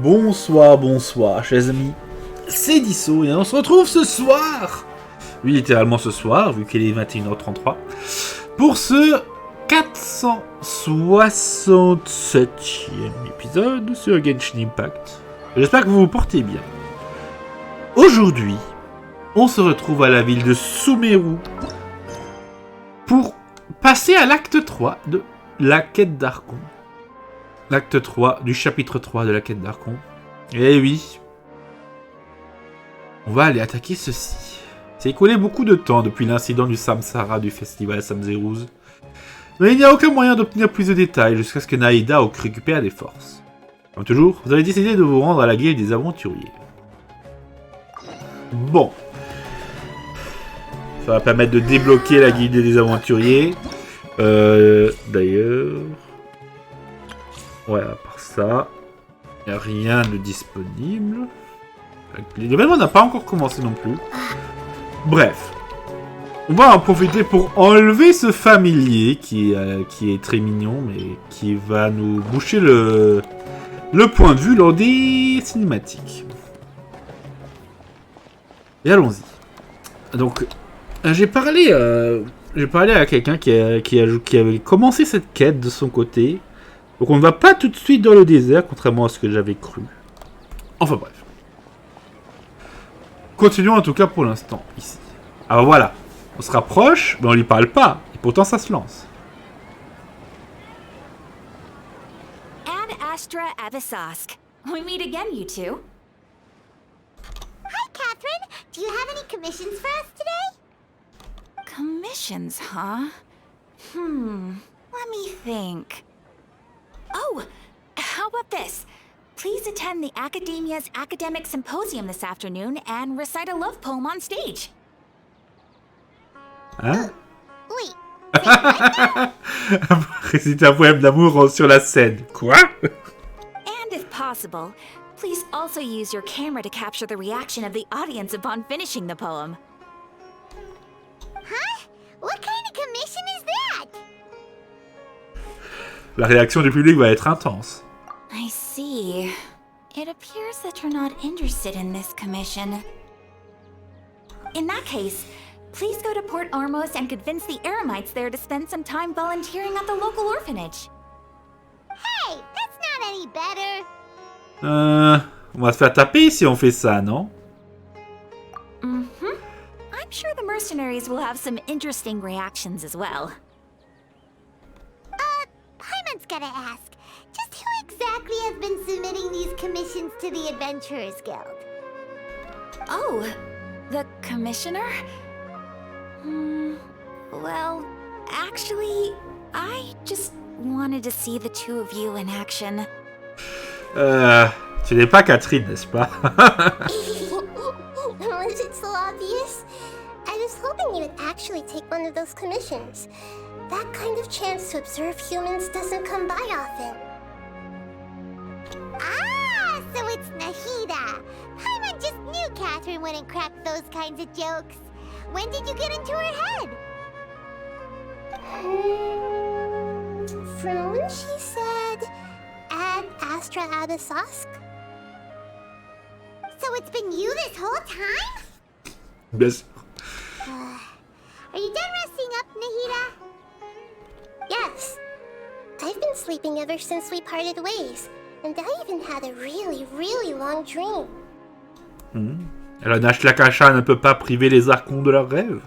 Bonsoir, chers amis. C'est Deaso et on se retrouve ce soir. Oui, littéralement ce soir, vu qu'il est 21h33. Pour ce 467e épisode sur Genshin Impact. J'espère que vous vous portez bien. Aujourd'hui, on se retrouve à la ville de Sumeru pour passer à l'acte 3 de la quête d'Archon. L'acte 3 du chapitre 3 de la quête d'Archon. Eh oui. On va aller attaquer ceci. C'est écoulé beaucoup de temps depuis l'incident du Samsara du festival Samzeruz. Mais il n'y a aucun moyen d'obtenir plus de détails jusqu'à ce que Naïda récupère des forces. Comme toujours, vous avez décidé de vous rendre à la guilde des aventuriers. Bon. Ça va permettre de débloquer la guilde des aventuriers. D'ailleurs... Ouais, à part ça, il n'y a rien de disponible. L'événement n'a pas encore commencé non plus. Bref. On va en profiter pour enlever ce familier qui est très mignon, mais qui va nous boucher le point de vue lors des cinématiques. Et allons-y. Donc, j'ai parlé à quelqu'un qui avait commencé cette quête de son côté. Donc on ne va pas tout de suite dans le désert, contrairement à ce que j'avais cru. Enfin bref. Continuons en tout cas pour l'instant, ici. Alors voilà, on se rapproche, mais on lui parle pas. Et pourtant ça se lance. Ad Astra Abyssosque. We meet again, you two. Hi, Catherine. Do you have any commissions for us today? Commissions, huh? Let me think. Oh, how about this? Please attend the Academia's Academic Symposium this afternoon and recite a love poem on stage. Hein? Wait. Réciter un poème d'amour sur la scène. Quoi? And if possible, please also use your camera to capture the reaction of the audience upon finishing the poem. Huh? What kind of commission is that? La réaction du public va être intense. I see. It appears that you're not interested in this commission. In that case, please go to Port Ormos and convince the Eremites there to spend some time volunteering at the local orphanage. Hey, that's not any better. On va se faire taper si on fait ça, non? I'm sure the mercenaries will have some interesting reactions as well. Paimon's gotta ask. Just who exactly has been submitting these commissions to the Adventurers Guild? Oh, the commissioner? Well, actually, I just wanted to see the two of you in action. Tu n'es pas Catherine, n'est-ce pas? Was it so obvious? I was hoping you would actually take one of those commissions. That kind of chance to observe humans doesn't come by often. Ah, so it's Nahida. Paimon just knew Catherine wouldn't crack those kinds of jokes. When did you get into her head? From when she said, Ad Astra Abyssosque? So it's been you this whole time? Bien sûr. Are you done resting up, Nahida? Yes. I've been sleeping ever since we parted ways, and I even had a really, really long dream. La Nashlakasha ne peut pas priver les Archons de leurs rêves.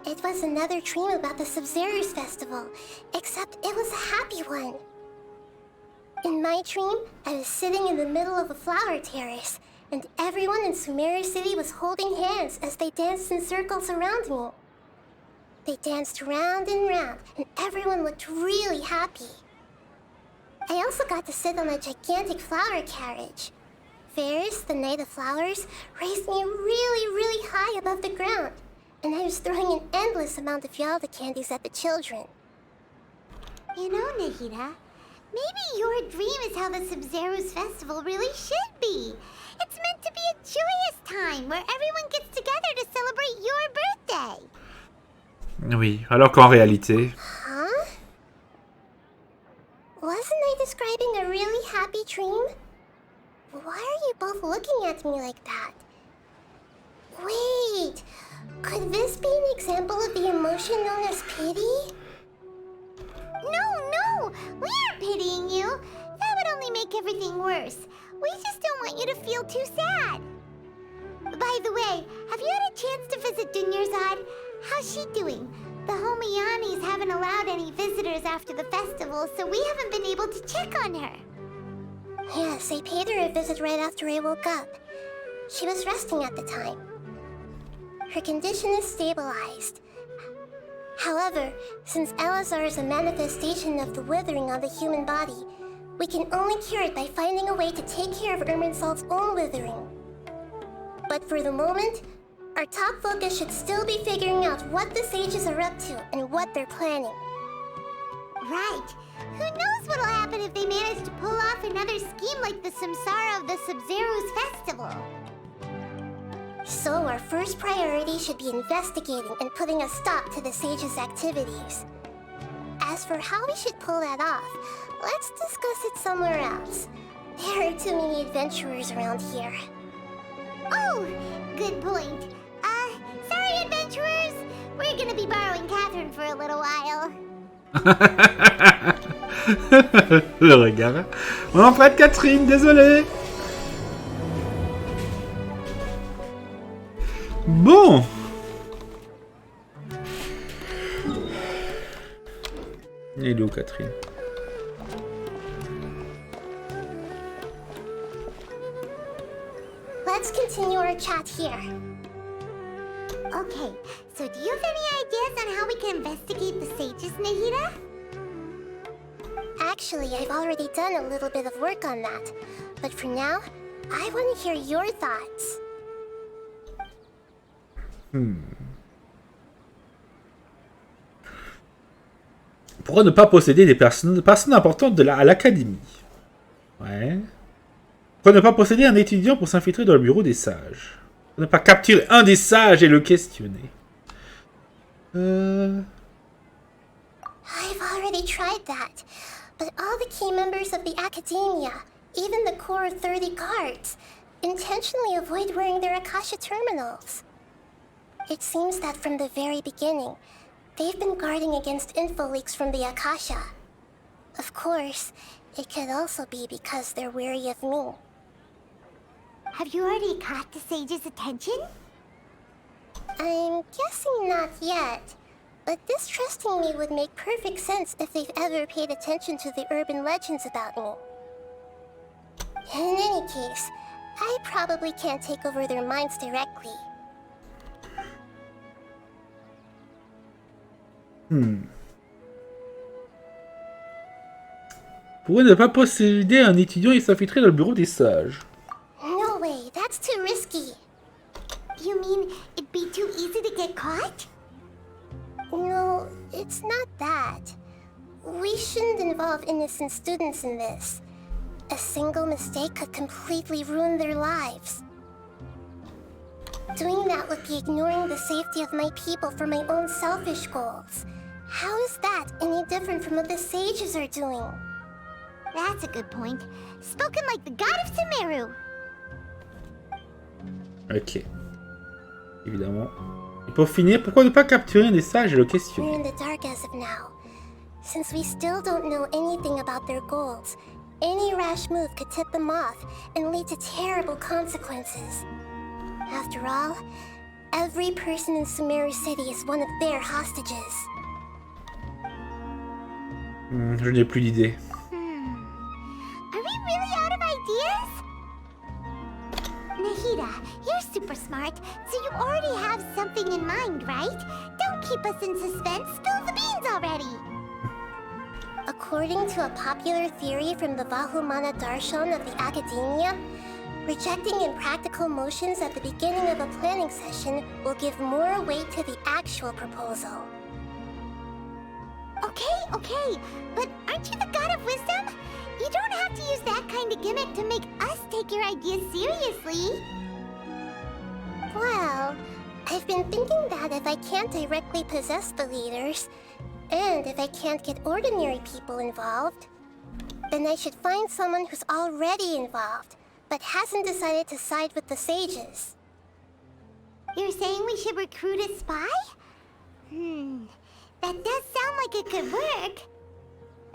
It was another dream about the Sabzeruz festival, except it was a happy one. In my dream, I was sitting in the middle of a flower terrace, and everyone in Sumeru City was holding hands as they danced in circles around me. They danced round and round, and everyone looked really happy. I also got to sit on a gigantic flower carriage. Ferris, the Knight of Flowers, raised me really, really high above the ground, and I was throwing an endless amount of Yalda candies at the children. You know, Nahida, maybe your dream is how the Sabzeruz festival really should be. It's meant to be a joyous time where everyone gets together to celebrate your birthday. Oui, alors qu'en réalité... Huh? Wasn't I describing a really happy dream? Why are me like that. Wait, could this be an example of the emotion known as pity? No, we aren't pitying you. That would only make everything worse. We just don't want you to feel too sad. By the way, have you had a chance to visit Dunyarzad? How's she doing? The Homiyanis haven't allowed any visitors after the festival, so we haven't been able to check on her. Yes, I paid her a visit right after I woke up. She was resting at the time. Her condition is stabilized. However, since Elazar is a manifestation of the withering on the human body, we can only cure it by finding a way to take care of Irminsul's own withering. But for the moment, our top focus should still be figuring out what the sages are up to and what they're planning. Right. Who knows what'll happen if they manage to pull off another scheme like the Samsara of the Sub-Zero's festival. So our first priority should be investigating and putting a stop to the sages' activities. As for how we should pull that off, let's discuss it somewhere else. There are too many adventurers around here. Oh, good point. Sorry, adventurers. We're gonna be borrowing Catherine for a little while. Le regard. On en prête Catherine, désolé. Bon. Il est où Catherine? Let's continue our chat here. Okay, so do you have any ideas on how we can investigate the sages, Nahida? Actually, I've already done a little bit of work on that. But for now, I want to hear your thoughts. Pourquoi ne pas posséder des personnes importantes à l'académie? Ouais. Pourquoi ne pas posséder un étudiant pour s'infiltrer dans le bureau des sages? Pourquoi ne pas capturer un des sages et le questionner? I've already tried that. But all the key members of the academia, even the core 30 guards, intentionally avoid wearing their Akasha terminals. It seems that from the very beginning, they've been guarding against info leaks from the Akasha. Of course, it could also be because they're wary of me. Have you already caught the sage's attention? I'm guessing not yet. But distrusting me would make perfect sense if they've ever paid attention to the urban legends about me. In any case, I probably can't take over their minds directly. Pourquoi ne pas posséder un étudiant et s'infiltrer dans le bureau des sages? No way, that's too risky. You mean it'd be too easy to get caught? No, it's not that. We shouldn't involve innocent students in this. A single mistake could completely ruin their lives. Doing that would be ignoring the safety of my people for my own selfish goals. How is that any different from what the sages are doing? That's a good point. Spoken like the god of Sumeru. Ok. Évidemment. Et pour finir, pourquoi ne pas capturer un des sages et le We're questionner? in the dark as of now. Since we still don't know anything about their goals, any rash move could tip them off and lead to terrible consequences. After all, every person in Sumeru City is one of their hostages. Je n'ai plus d'idée. Are we really out of ideas? Nahida, you're super smart, so you already have something in mind, right? Don't keep us in suspense. Spill the beans already. According to a popular theory from the Vahumana Darshan of the Academia, rejecting impractical motions at the beginning of a planning session will give more weight to the actual proposal. Okay, but aren't you the god of wisdom? You don't have to use that kind of gimmick to make us take your ideas seriously. Well, I've been thinking that if I can't directly possess the leaders, and if I can't get ordinary people involved, then I should find someone who's already involved, but hasn't decided to side with the sages. You're saying we should recruit a spy? That does sound like it could work.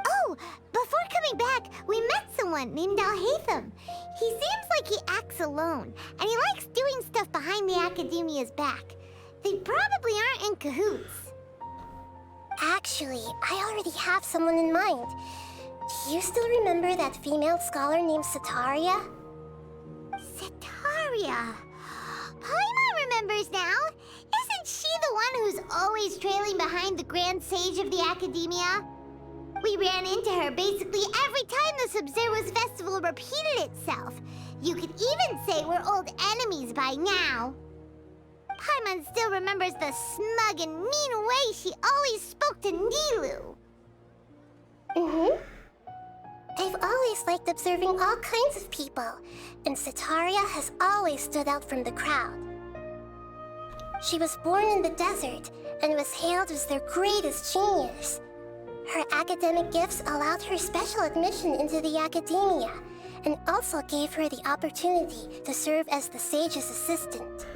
Oh, before coming back, we met someone named Alhaitham. He seems like he acts alone, and he likes doing stuff behind the Academia's back. They probably aren't in cahoots. Actually, I already have someone in mind. Do you still remember that female scholar named Setaria? Setaria. Paimon remembers now. Isn't she the one who's always trailing behind the Grand Sage of the Academia? We ran into her basically every time the Sub-Zero's festival repeated itself. You could even say we're old enemies by now. Paimon still remembers the smug and mean way she always spoke to Nilou. I've always liked observing all kinds of people, and Setaria has always stood out from the crowd. She was born in the desert and was hailed as their greatest genius. Her academic gifts allowed her special admission into the Academia, and also gave her the opportunity to serve as the sage's assistant.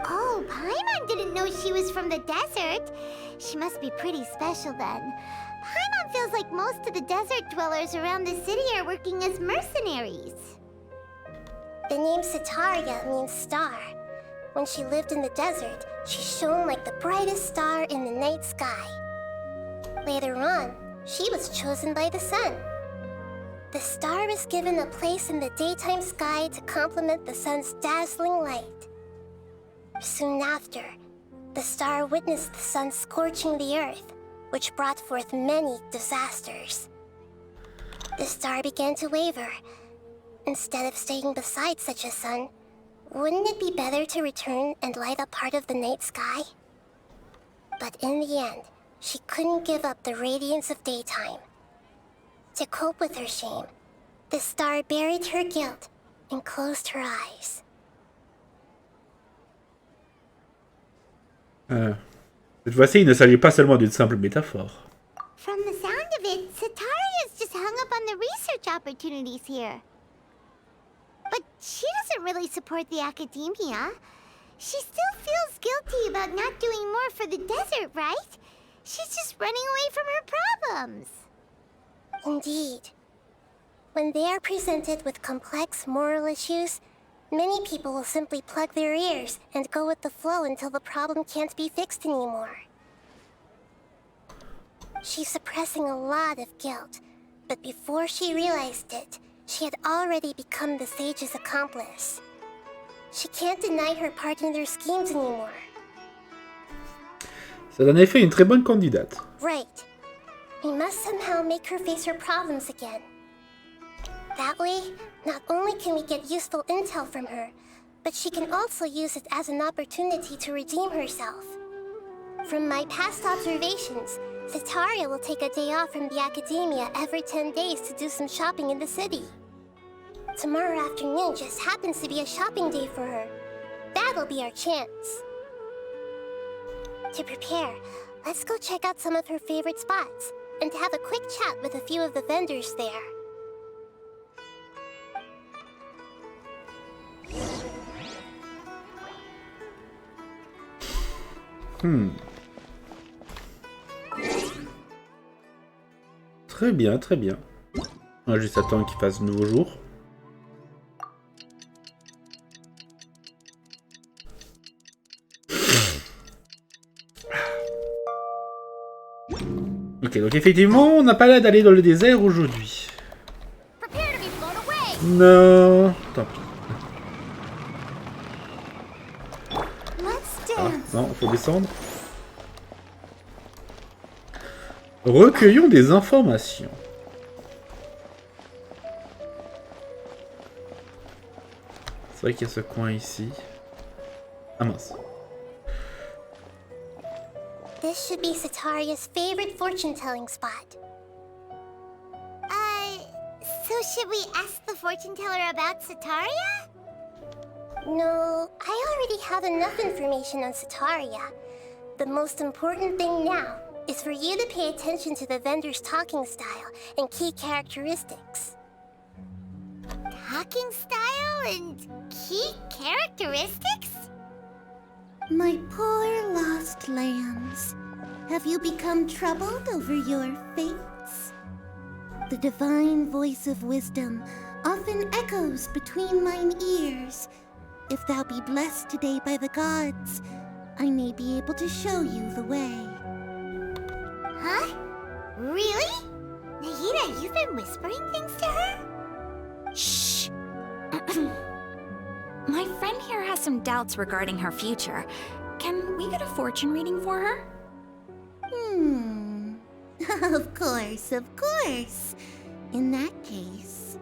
Oh, Paimon didn't know she was from the desert. She must be pretty special then. Paimon feels like most of the desert dwellers around the city are working as mercenaries. The name Setaria means star. When she lived in the desert, she shone like the brightest star in the night sky. Later on, she was chosen by the sun. The star was given a place in the daytime sky to complement the sun's dazzling light. Soon after, the star witnessed the sun scorching the earth, which brought forth many disasters. The star began to waver. Instead of staying beside such a sun, wouldn't it be better to return and light up part of the night sky? But in the end, she couldn't give up the radiance of daytime. To cope with her shame, the star buried her guilt and closed her eyes. Cette fois-ci, il ne s'agit pas seulement d'une simple métaphore. From the sound of it, Setaria's just hung up on the research opportunities here. But she doesn't really support the Academia. She still feels guilty about not doing more for the desert, right? She's just running away from her problems. Indeed. When they are presented with complex moral issues, many people will simply plug their ears and go with the flow until the problem can't be fixed anymore. She's suppressing a lot of guilt, but before she realized it, she had already become the sage's accomplice. She can't deny her part in their schemes anymore. C'est en effet une très bonne candidate. Right. We must somehow make her face her problems again. That way, not only can we get useful intel from her, but she can also use it as an opportunity to redeem herself. From my past observations, Setaria will take a day off from the Academia every 10 days to do some shopping in the city. Tomorrow afternoon just happens to be a shopping day for her. That'll be our chance. To prepare, let's go check out some of her favorite spots, and have a quick chat with a few of the vendors there. Très bien, très bien. On va juste attendre qu'il fasse nouveau jour. Ok, donc effectivement, on n'a pas l'air d'aller dans le désert aujourd'hui. Non, tant pis. Ah, non, faut descendre. Recueillons des informations. C'est vrai qu'il y a ce coin ici. Ah mince. This should be Setaria's favorite fortune-telling spot. So should we ask the fortune teller about Setaria? No, I already have enough information on Setaria. The most important thing now is for you to pay attention to the vendor's talking style and key characteristics. Talking walking style and key characteristics? My poor lost lambs. Have you become troubled over your fates? The divine voice of wisdom often echoes between mine ears. If thou be blessed today by the gods, I may be able to show you the way. Huh? Really? Nahida, you've been whispering things to her? Shh! My friend here has some doubts regarding her future. Can we get a fortune reading for her? Of course, of course. In that case...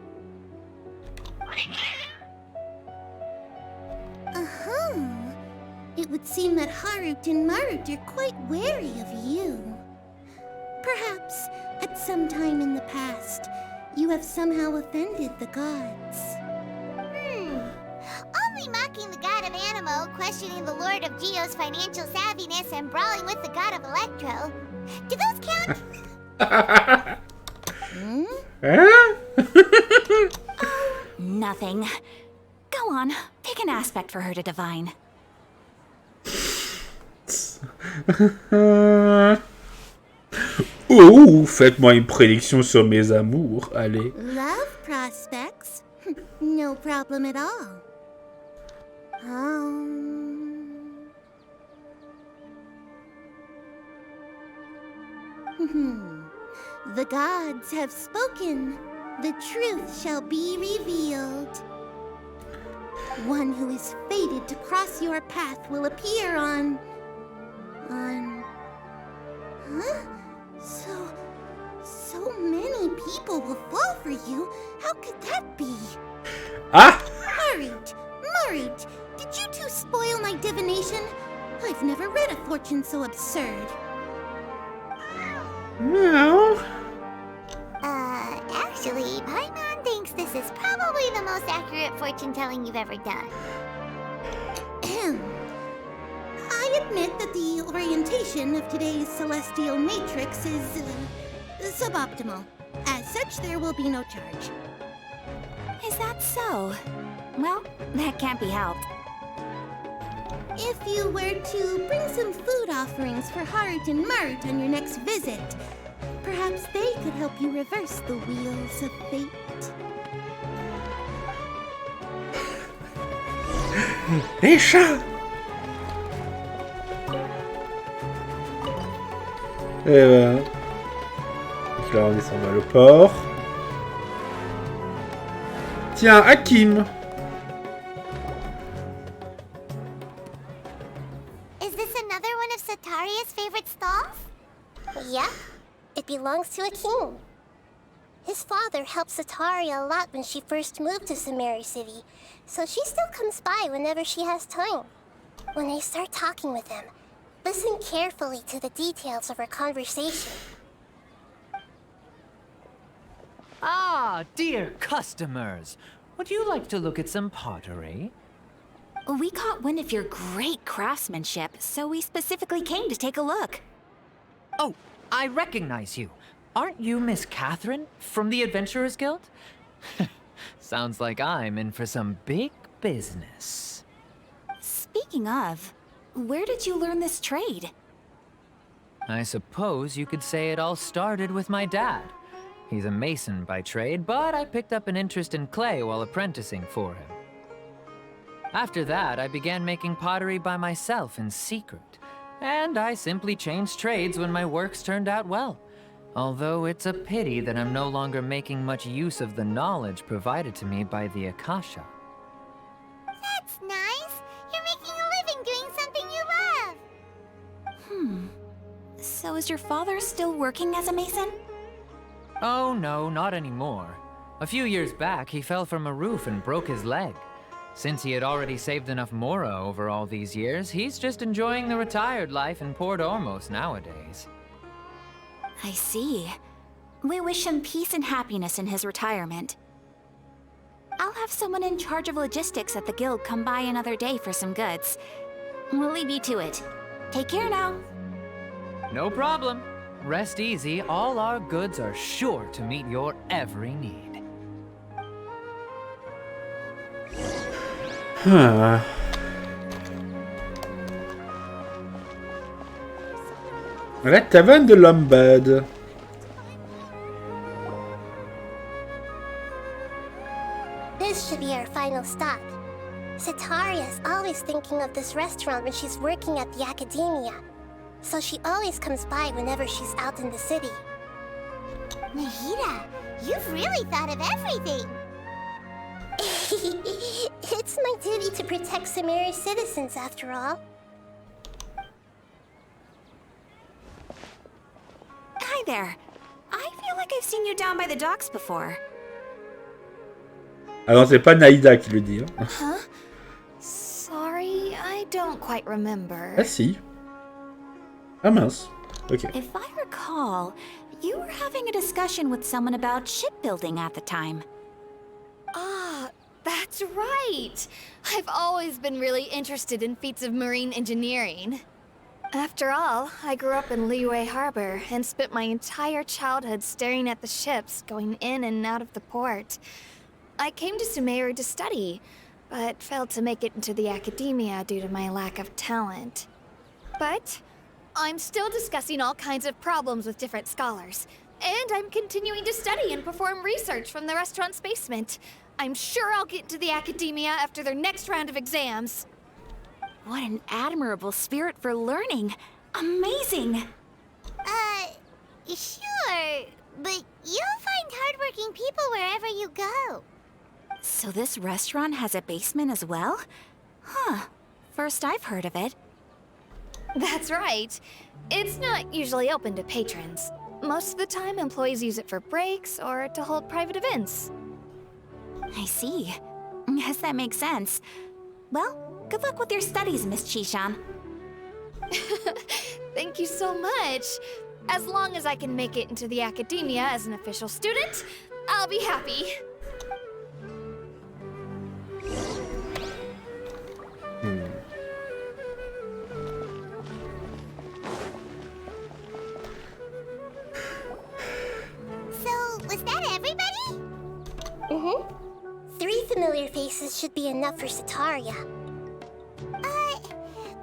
It would seem that Harut and Marut are quite wary of you. Perhaps, at some time in the past, you have somehow offended the gods. Only mocking the god of Animo, questioning the lord of Geo's financial savviness, and brawling with the god of Electro. Do those count? Nothing. Go on, pick an aspect for her to divine. Oh, faites-moi une prédiction sur mes amours, allez. Love prospects? No problem at all. The gods have spoken. The truth shall be revealed. One who is fated to cross your path will appear on... Huh? So many people will fall for you. How could that be? Ah! Marut! Did you two spoil my divination? I've never read a fortune so absurd. No. Actually, Paimon thinks this is probably the most accurate fortune-telling you've ever done. I admit that the orientation of today's celestial matrix is suboptimal. As such, there will be no charge. Is that so? Well, that can't be helped. If you were to bring some food offerings for Harut and Marut on your next visit, perhaps they could help you reverse the wheels of fate. Les chats! Et voilà. Donc là, on descend vers le port. Tiens, Hakim! Is this another one of Setaria's favorite stalls? Yep. It belongs to a king. His father helped Setaria a lot when she first moved to Samari City, so she still comes by whenever she has time. When I start talking with him, listen carefully to the details of our conversation. Ah, dear customers. Would you like to look at some pottery? We caught wind of your great craftsmanship, so we specifically came to take a look. Oh, I recognize you. Aren't you Miss Catherine from the Adventurers Guild? Sounds like I'm in for some big business. Speaking of, where did you learn this trade? I suppose you could say it all started with my dad. He's a mason by trade, but I picked up an interest in clay while apprenticing for him. After that, I began making pottery by myself in secret, and I simply changed trades when my works turned out well. Although it's a pity that I'm no longer making much use of the knowledge provided to me by the Akasha. That's nice. You're making a living doing something you love. So is your father still working as a mason? Oh no, not anymore. A few years back, he fell from a roof and broke his leg. Since he had already saved enough Mora over all these years, he's just enjoying the retired life in Port Ormos nowadays. I see. We wish him peace and happiness in his retirement. I'll have someone in charge of logistics at the guild come by another day for some goods. We'll leave you to it. Take care now. No problem. Rest easy, all our goods are sure to meet your every need. Ah. La taverne de Lombard. This should be our final stop. Setaria is always thinking of this restaurant when she's working at the academia, so she always comes by whenever she's out in the city. Nahida, you've really thought of everything. It's my duty to protect Samari's citizens, after all. Hi there. I feel like I've seen you down by the docks before. Ah non, c'est pas Naïda qui le dit. Hein. Huh? Sorry, I don't quite remember. Ah si. Ah mince. Ok. If I recall, you were having a discussion with someone about shipbuilding at the time. Ah, that's right. I've always been really interested in feats of marine engineering. After all, I grew up in Liyue Harbor and spent my entire childhood staring at the ships going in and out of the port. I came to Sumeru to study, but failed to make it into the academia due to my lack of talent. But I'm still discussing all kinds of problems with different scholars, and I'm continuing to study and perform research from the restaurant's basement. I'm sure I'll get into the academia after their next round of exams. What an admirable spirit for learning. Amazing. Sure, but you'll find hardworking people wherever you go. So this restaurant has a basement as well? Huh. First I've heard of it. That's right. It's not usually open to patrons. Most of the time, employees use it for breaks or to hold private events. I see. Guess that makes sense. Well, good luck with your studies, Miss Chishan. Thank you so much. As long as I can make it into the academia as an official student, I'll be happy. So, was that everybody? Mm-hmm. 3 familiar faces should be enough for Setaria.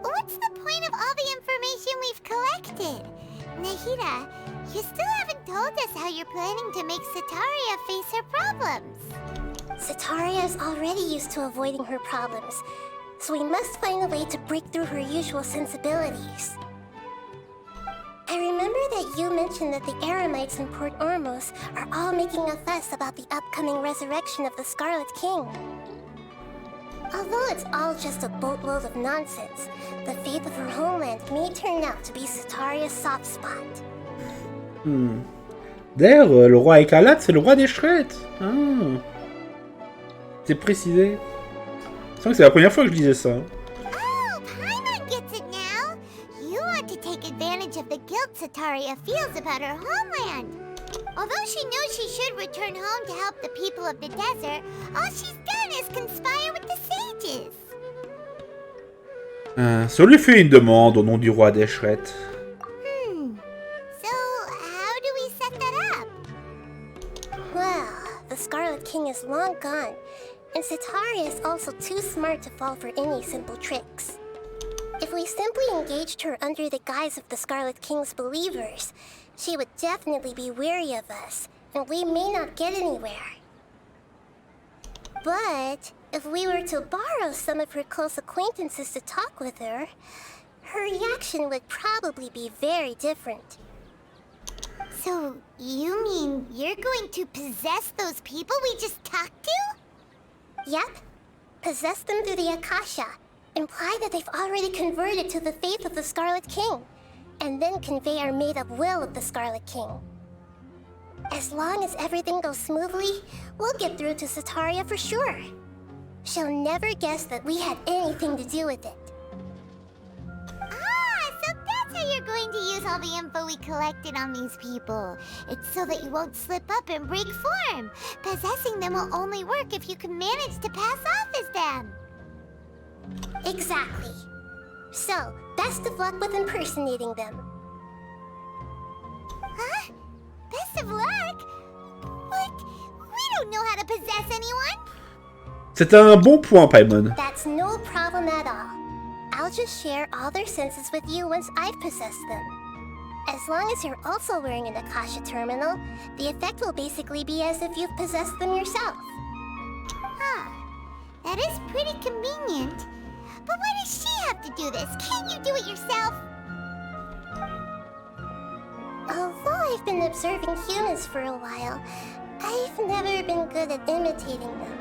What's the point of all the information we've collected? Nahida, you still haven't told us how you're planning to make Setaria face her problems. Setaria is already used to avoiding her problems, so we must find a way to break through her usual sensibilities. I remember that you mentioned that the Eremites in Port Ormos are all making a fuss about the upcoming resurrection of the Scarlet King. Although it's all just a boatload of nonsense, the fate of her homeland may turn out to be Setaria's soft spot. D'ailleurs, le roi écarlate, c'est le roi des Shrettes. Ah. C'est précisé. Je sens que c'est la première fois que je disais ça. Oh, Paimon gets it now! You want to take advantage of the guilt Setaria feels about her homeland. Although she knows she should return home to help the people of the desert, all she's done is conspire with the sages. Si on lui fait une demande au nom du roi des Shrettes. So, how do we set that up? Well, the Scarlet King is long gone, and Setaria is also too smart to fall for any simple tricks. If we simply engaged her under the guise of the Scarlet King's believers, she would definitely be wary of us, and we may not get anywhere. But if we were to borrow some of her close acquaintances to talk with her, her reaction would probably be very different. So, you mean you're going to possess those people we just talked to? Yep. Possess them through the Akasha. Imply that they've already converted to the faith of the Scarlet King, and then convey our made-up will of the Scarlet King. As long as everything goes smoothly, we'll get through to Setaria for sure. She'll never guess that we had anything to do with it. Ah, so that's how you're going to use all the info we collected on these people. It's so that you won't slip up and break form. Possessing them will only work if you can manage to pass off as them. Exactly. So, best of luck with impersonating them. Huh? Best of luck? But we don't know how to possess anyone. C'est un bon point, Paimon. That's no problem at all. I'll just share all their senses with you once I've possessed them. As long as you're also wearing an Akasha terminal, the effect will basically be as if you've possessed them yourself. Huh. That is pretty convenient. But why does she have to do this? Can't you do it yourself? Although I've been observing humans for a while, I've never been good at imitating them.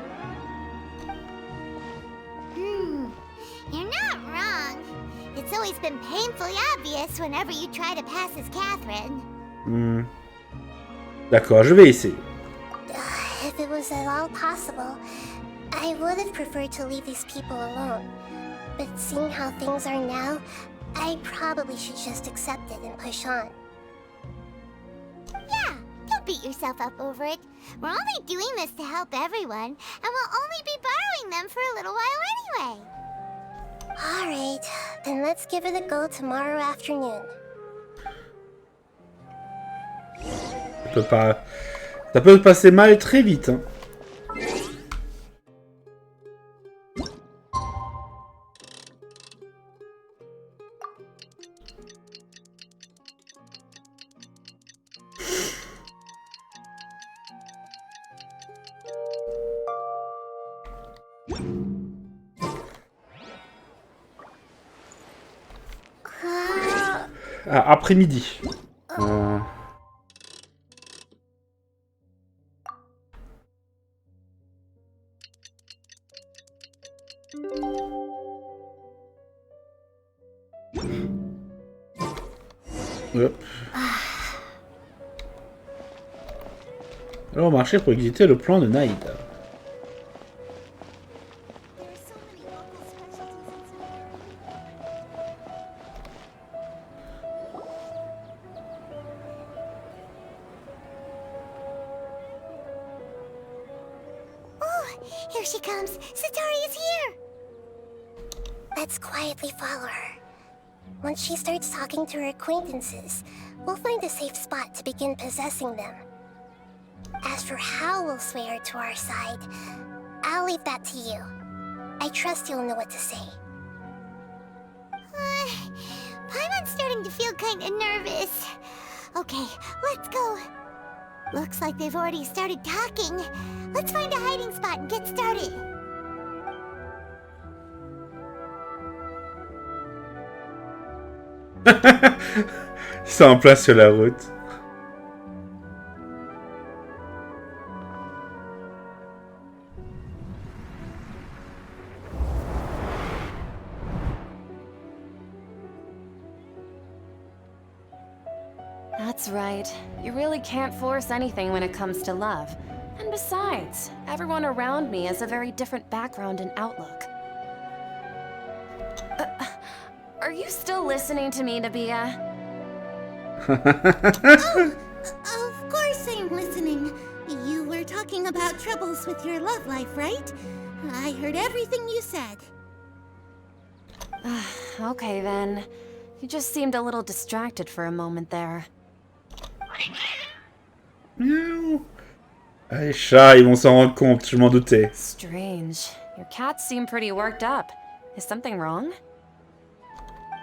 You're not wrong. It's always been painfully obvious whenever you try to pass as Catherine. D'accord, je vais essayer. If it was at all possible, I would have preferred to leave these people alone. But seeing how things are now, I probably should just accept it and push on. Yeah, don't beat yourself up over it. We're only doing this to help everyone, and we'll only be borrowing them for a little while anyway. Alright, then let's give it a go tomorrow afternoon. Ça peut passer mal très vite. Hein. Ah, après-midi. Hop. Alors, marcher pour exécuter le plan de Naïd. Here she comes! Setaria is here! Let's quietly follow her. Once she starts talking to her acquaintances, we'll find a safe spot to begin possessing them. As for how we'll sway her to our side, I'll leave that to you. I trust you'll know what to say. Paimon's starting to feel kinda nervous. Okay, let's go. Looks like they've already started talking. Let's find a hiding spot and get started. Ils sont en place sur la route. That's right. You really can't force anything when it comes to love. And besides, everyone around me has a very different background and outlook. Are you still listening to me, Nabia? Of course I'm listening. You were talking about troubles with your love life, right? I heard everything you said. Okay then. You just seemed a little distracted for a moment there. Miaou. Ah, les chats, ils vont s'en rendre compte, je m'en doutais. Strange. Your cats seem pretty worked up. Is something wrong?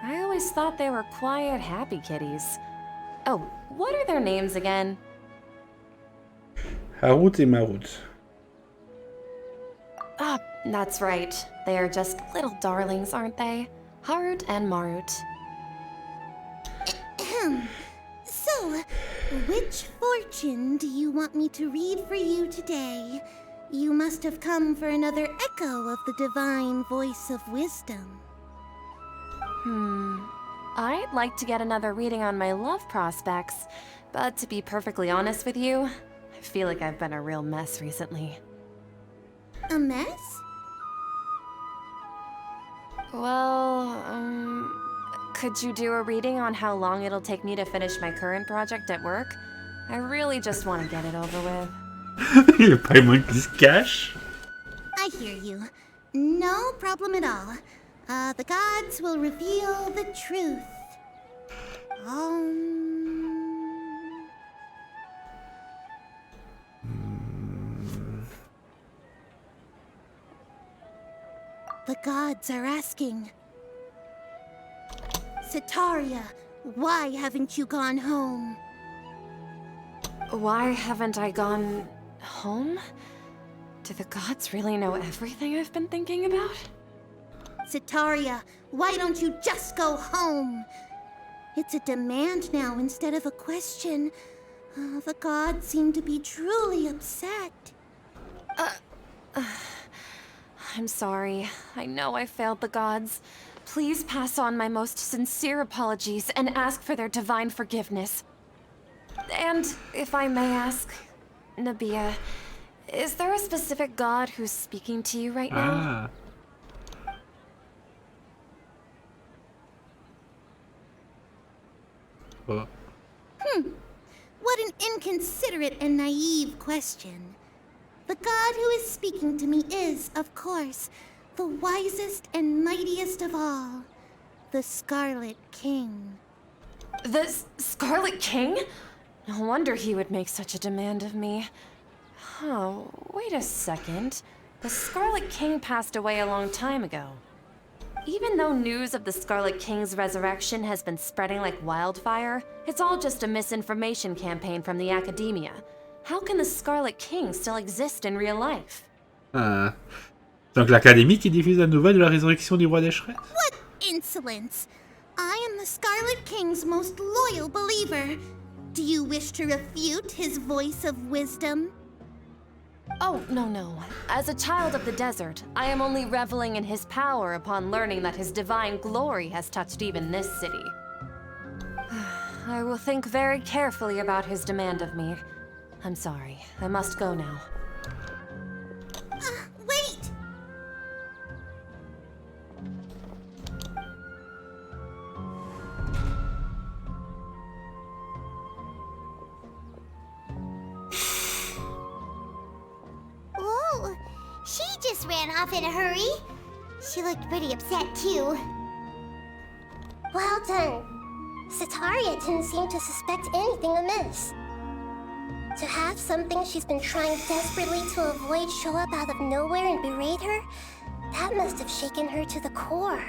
I always thought they were quiet, happy kitties. Oh, what are their names again? Harut et Marut. Ah, that's right. They are just little darlings, aren't they? Harut and Marut. So, which fortune do you want me to read for you today? You must have come for another echo of the divine voice of wisdom. I'd like to get another reading on my love prospects, but to be perfectly honest with you, I feel like I've been a real mess recently. A mess? Well, could you do a reading on how long it'll take me to finish my current project at work? I really just want to get it over with. Il y a Paimon qui se cache. I hear you. No problem at all. The gods will reveal the truth. The gods are asking. Setaria, why haven't you gone home? Why haven't I gone home? Do the gods really know everything I've been thinking about? Setaria, why don't you just go home? It's a demand now instead of a question. The gods seem to be truly upset. I'm sorry. I know I failed the gods. Please pass on my most sincere apologies and ask for their divine forgiveness. And if I may ask, Nabia, is there a specific god who's speaking to you right now? Well. What an inconsiderate and naive question. The god who is speaking to me is, of course, the wisest and mightiest of all, the Scarlet King. The Scarlet King? No wonder he would make such a demand of me. Oh, wait a second. The Scarlet King passed away a long time ago. Even though news of the Scarlet King's resurrection has been spreading like wildfire, it's all just a misinformation campaign from the academia. How can the Scarlet King still exist in real life? Ah. Donc l'académie qui diffuse la nouvelle de la résurrection du roi des Shreds? What insolence! I am the Scarlet King's most loyal believer. Do you wish to refute his voice of wisdom? Oh, no. As a child of the desert, I am only reveling in his power upon learning that his divine glory has touched even this city. I will think very carefully about his demand of me. I'm sorry. I must go now. Wait! Whoa! She just ran off in a hurry. She looked pretty upset, too. Well done. Setaria didn't seem to suspect anything amiss. To have something she's been trying desperately to avoid show up out of nowhere and berate her, that must have shaken her to the core.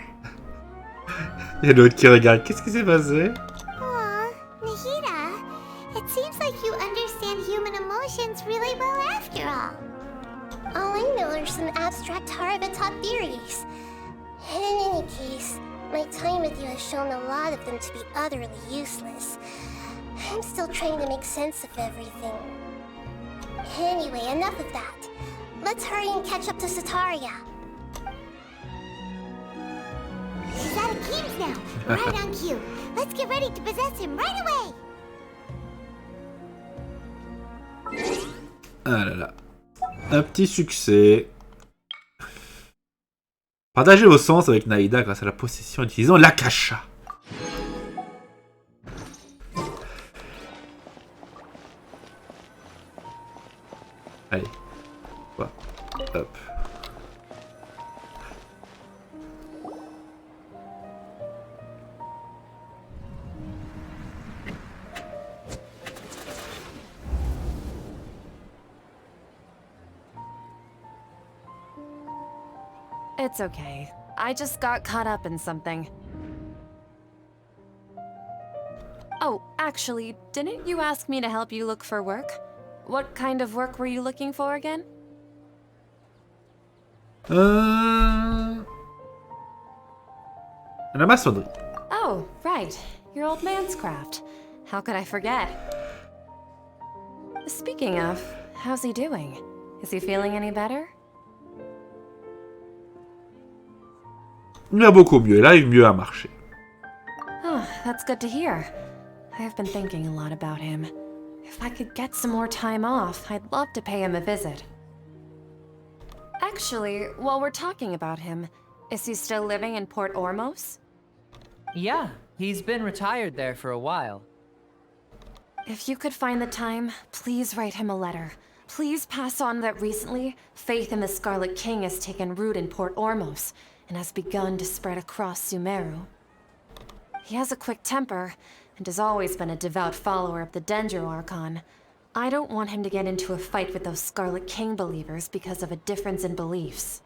Il y a l'autre qui regarde. Qu'est-ce qui s'est passé? Aw, Nahida, it seems like you understand human emotions really well after all. All I know are some abstract Harava-taught theories. And in any case, my time with you has shown a lot of them to be utterly useless. I'm still trying to make sense of everything. Anyway, enough of that. Let's hurry and catch up to Setaria. He's out of games now. Right on cue. Let's get ready to possess him right away. Ah là là. Un petit succès. Partagez vos sens avec Nahida grâce à la possession utilisant l'Akasha. Allez. Hop. Hop. It's okay. I just got caught up in something. Oh, actually, didn't you ask me to help you look for work? What kind of work were you looking for again? La maçonnerie. Oh, right. Your old man's craft. How could I forget? Speaking of, how's he doing? Is he feeling any better? Il va beaucoup mieux. Il arrive mieux à marcher. Oh, that's good to hear. I have been thinking a lot about him. If I could get some more time off, I'd love to pay him a visit. Actually, while we're talking about him, is he still living in Port Ormos? Yeah, he's been retired there for a while. If you could find the time, please write him a letter. Please pass on that recently, faith in the Scarlet King has taken root in Port Ormos and has begun to spread across Sumeru. He has a quick temper and has always been a devout follower of the Dendro Archon. I don't want him to get into a fight with those Scarlet King believers because of a difference in beliefs.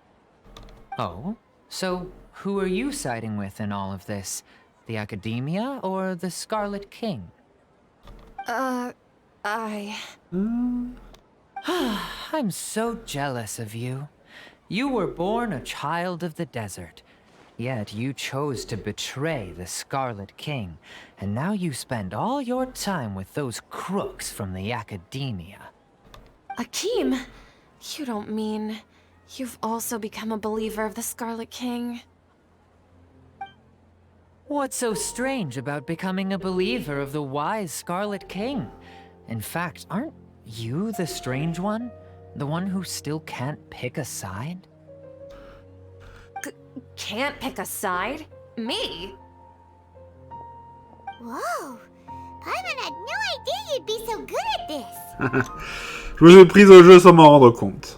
Oh? So, who are you siding with in all of this? The Academia or the Scarlet King? I'm so jealous of you. You were born a child of the desert, yet you chose to betray the Scarlet King, and now you spend all your time with those crooks from the Academia. Akeem, you don't mean you've also become a believer of the Scarlet King? What's so strange about becoming a believer of the wise Scarlet King? In fact, aren't you the strange one? The one who still can't pick a side? Can't pick a side? Me? Whoa. Paimon had no idea you'd be so good at this. Je me suis prise au jeu sans m'en rendre compte.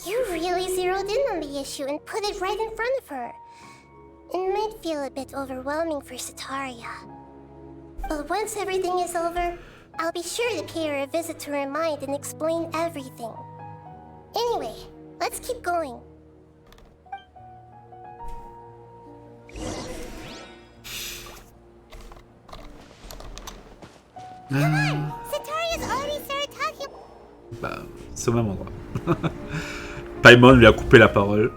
You really zeroed in on the issue and put it right in front of her. It might feel a bit overwhelming for Setaria. But once everything is over, I'll be sure to pay her a visit to her mind and explain everything. Anyway, let's keep going. Setaria's already started talking. Bah, c'est au même endroit. Paimon lui a coupé la parole.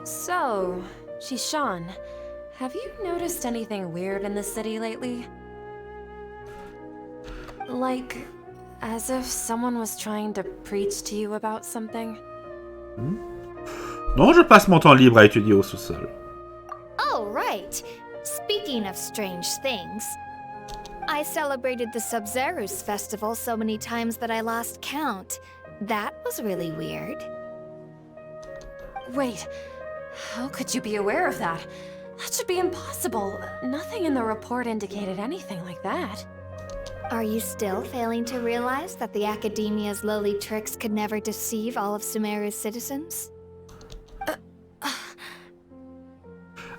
So, Shishan, have you noticed anything weird in the city lately? Like, as if someone was trying to preach to you about something? Non, je passe mon temps libre à étudier au sous-sol. Oh, right. Speaking of strange things, I celebrated the Sub-Zerus festival so many times that I lost count. That was really weird. Wait, how could you be aware of that? That should be impossible. Nothing in the report indicated anything like that. Are you still failing to realize that the Academia's lowly tricks could never deceive all of Sumeru's citizens?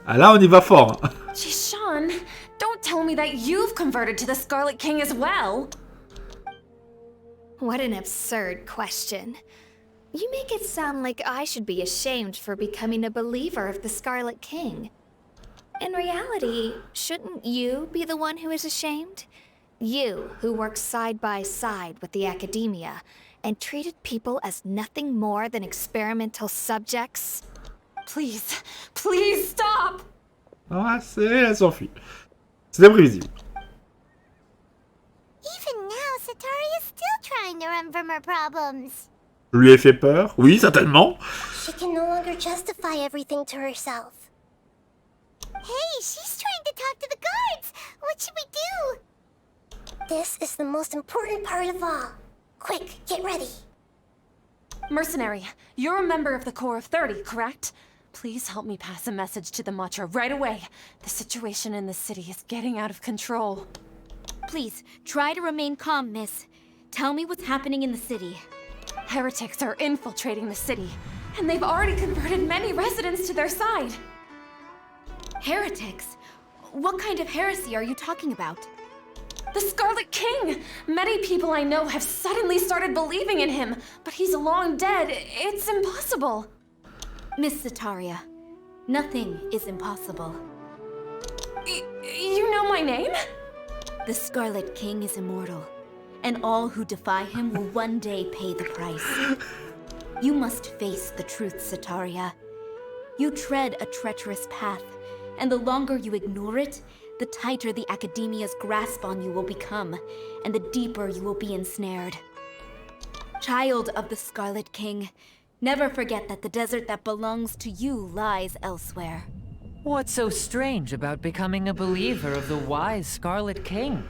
Ah là, on y va fort. Hein. Shishan, don't tell me that you've converted to the Scarlet King as well. What an absurd question. You make it sound like I should be ashamed for becoming a believer of the Scarlet King. In reality, shouldn't you be the one who is ashamed? You, who worked side by side with the Academia and treated people as nothing more than experimental subjects. Please, please stop! Ah, elle s'enfuit. C'était prévisible. Even now, Setaria's still trying to run from her problems. Je lui ai fait peur. Oui, certainement. She can no longer justify everything to herself. Hey, she's trying to talk to the guards. What should we do? This is the most important part of all. Quick, get ready. Mercenary, you're a member of the Corps of 30, correct? Please help me pass a message to the Matra right away. The situation in the city is getting out of control. Please, try to remain calm, miss. Tell me what's happening in the city. Heretics are infiltrating the city, and they've already converted many residents to their side. Heretics? What kind of heresy are you talking about? The Scarlet King! Many people I know have suddenly started believing in him, but he's long dead. It's impossible. Miss Setaria, nothing is impossible. You know my name? The Scarlet King is immortal, and all who defy him will one day pay the price. You must face the truth, Setaria. You tread a treacherous path, and the longer you ignore it, the tighter the Academia's grasp on you will become, and the deeper you will be ensnared. Child of the Scarlet King, never forget that the desert that belongs to you lies elsewhere. What's so strange about becoming a believer of the wise Scarlet King?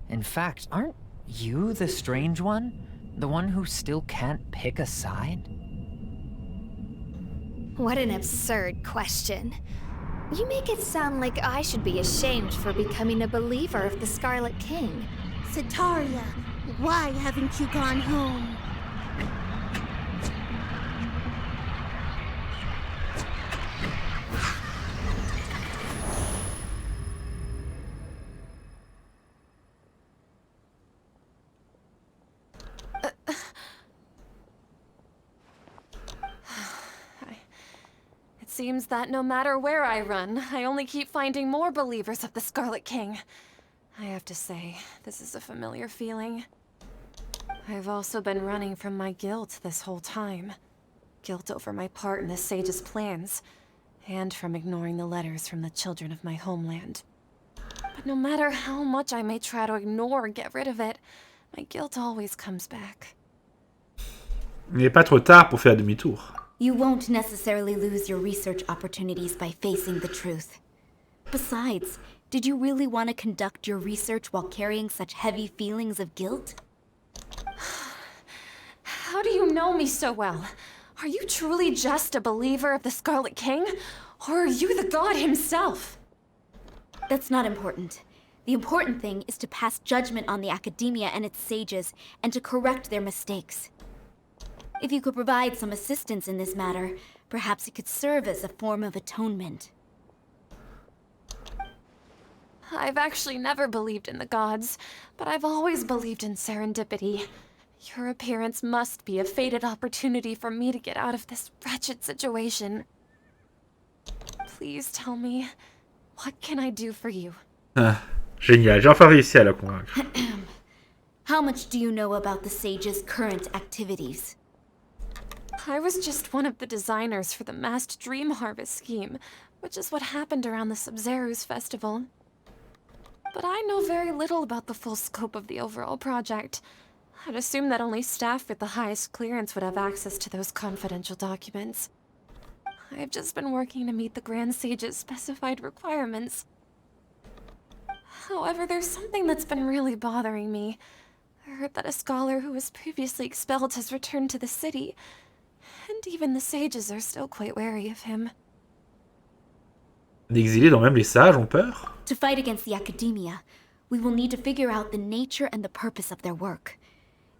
In fact, aren't you the strange one? The one who still can't pick a side? What an absurd question. You make it sound like I should be ashamed for becoming a believer of the Scarlet King. Setaria, why haven't you gone home? seems that no matter where I run, I only keep finding more believers of the Scarlet King. I have to say, this is a familiar feeling. I've also been running from my guilt this whole time. Guilt over my part in the Sage's plans, and from ignoring the letters from the children of my homeland. But no matter how much I may try to ignore or get rid of it, my guilt always comes back. Il n'est pas trop tard pour faire demi-tour. You won't necessarily lose your research opportunities by facing the truth. Besides, did you really want to conduct your research while carrying such heavy feelings of guilt? How do you know me so well? Are you truly just a believer of the Scarlet King? Or are you the god himself? That's not important. The important thing is to pass judgment on the academia and its sages, and to correct their mistakes. If you could provide some assistance in this matter, perhaps it could serve as a form of atonement. I've actually never believed in the gods, but I've always believed in serendipity. Your appearance must be a fated opportunity for me to get out of this wretched situation. Please tell me, what can I do for you? Ah, génial, j'ai enfin réussi à la convaincre. How much do you know about the sage's current activities? I was just one of the designers for the masked dream harvest scheme, which is what happened around the Sub-Zeru's festival. But I know very little about the full scope of the overall project. I'd assume that only staff with the highest clearance would have access to those confidential documents. I've just been working to meet the Grand Sage's specified requirements. However, there's something that's been really bothering me. I heard that a scholar who was previously expelled has returned to the city, and even the sages are still quite wary of him. D'exiler dont même les sages ont peur? To fight against the academia, we will need to figure out the nature and the purpose of their work.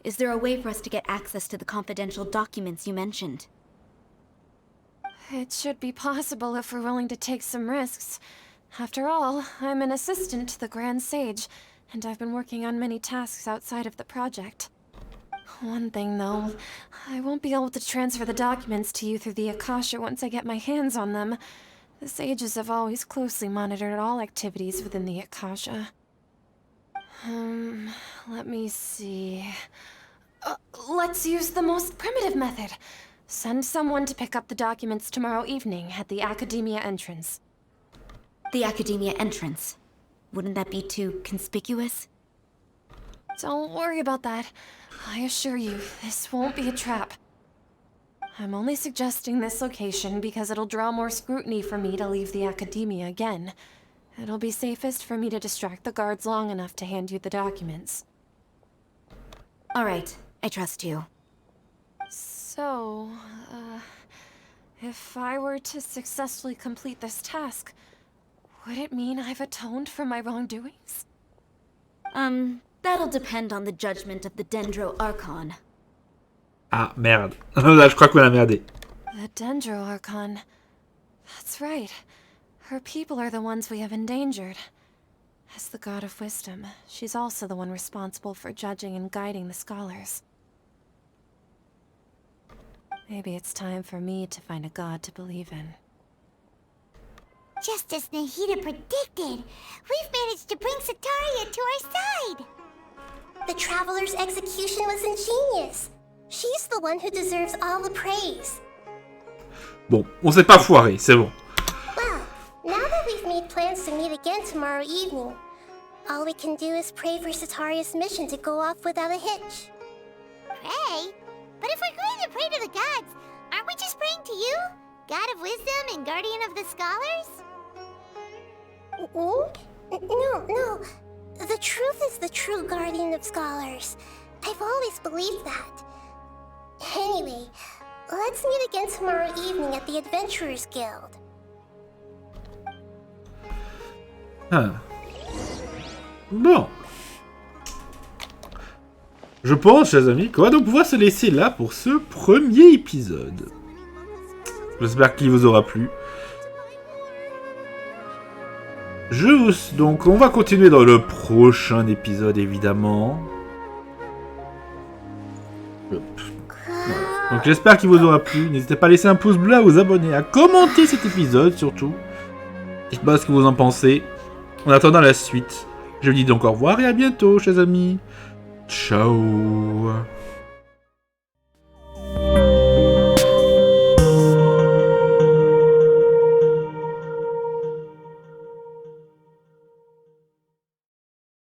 Is there a way for us to get access to the confidential documents you mentioned? It should be possible if we're willing to take some risks. After all, I'm an assistant to the Grand Sage, and I've been working on many tasks outside of the project. One thing, though, I won't be able to transfer the documents to you through the Akasha once I get my hands on them. The sages have always closely monitored all activities within the Akasha. Let me see... let's use the most primitive method. Send someone to pick up the documents tomorrow evening at the Academia entrance. The Academia entrance? Wouldn't that be too conspicuous? Don't worry about that. I assure you, this won't be a trap. I'm only suggesting this location because it'll draw more scrutiny for me to leave the Academia again. It'll be safest for me to distract the guards long enough to hand you the documents. Alright, I trust you. So, if I were to successfully complete this task, would it mean I've atoned for my wrongdoings? That'll depend on the judgment of the Dendro Archon. Ah, merde. Là, je crois qu'on a merdé. The Dendro Archon. That's right. Her people are the ones we have endangered. As the god of wisdom, she's also the one responsible for judging and guiding the scholars. Maybe it's time for me to find a god to believe in. Just as Nahida predicted, we've managed to bring Setaria to our side! The Traveler's execution was ingenious. She's the one who deserves all the praise. Bon, on s'est pas foiré, c'est bon. Well, now that we've made plans to meet again tomorrow evening, all we can do is pray for Setaria's mission to go off without a hitch. Pray? But if we're going to pray to the gods, aren't we just praying to you? God of wisdom and guardian of the scholars? No. The truth is the true guardian of scholars. I've always believed that. Anyway, let's meet again tomorrow evening at the Adventurers Guild. Ah. Bon. Je pense, chers amis, qu'on va donc pouvoir se laisser là pour ce premier épisode. J'espère qu'il vous aura plu. Donc, on va continuer dans le prochain épisode, évidemment. Hop. Voilà. Donc j'espère qu'il vous aura plu. N'hésitez pas à laisser un pouce bleu, à vous abonner, à commenter cet épisode surtout. Dites-moi ce que vous en pensez. En attendant la suite, je vous dis donc au revoir et à bientôt, chers amis. Ciao.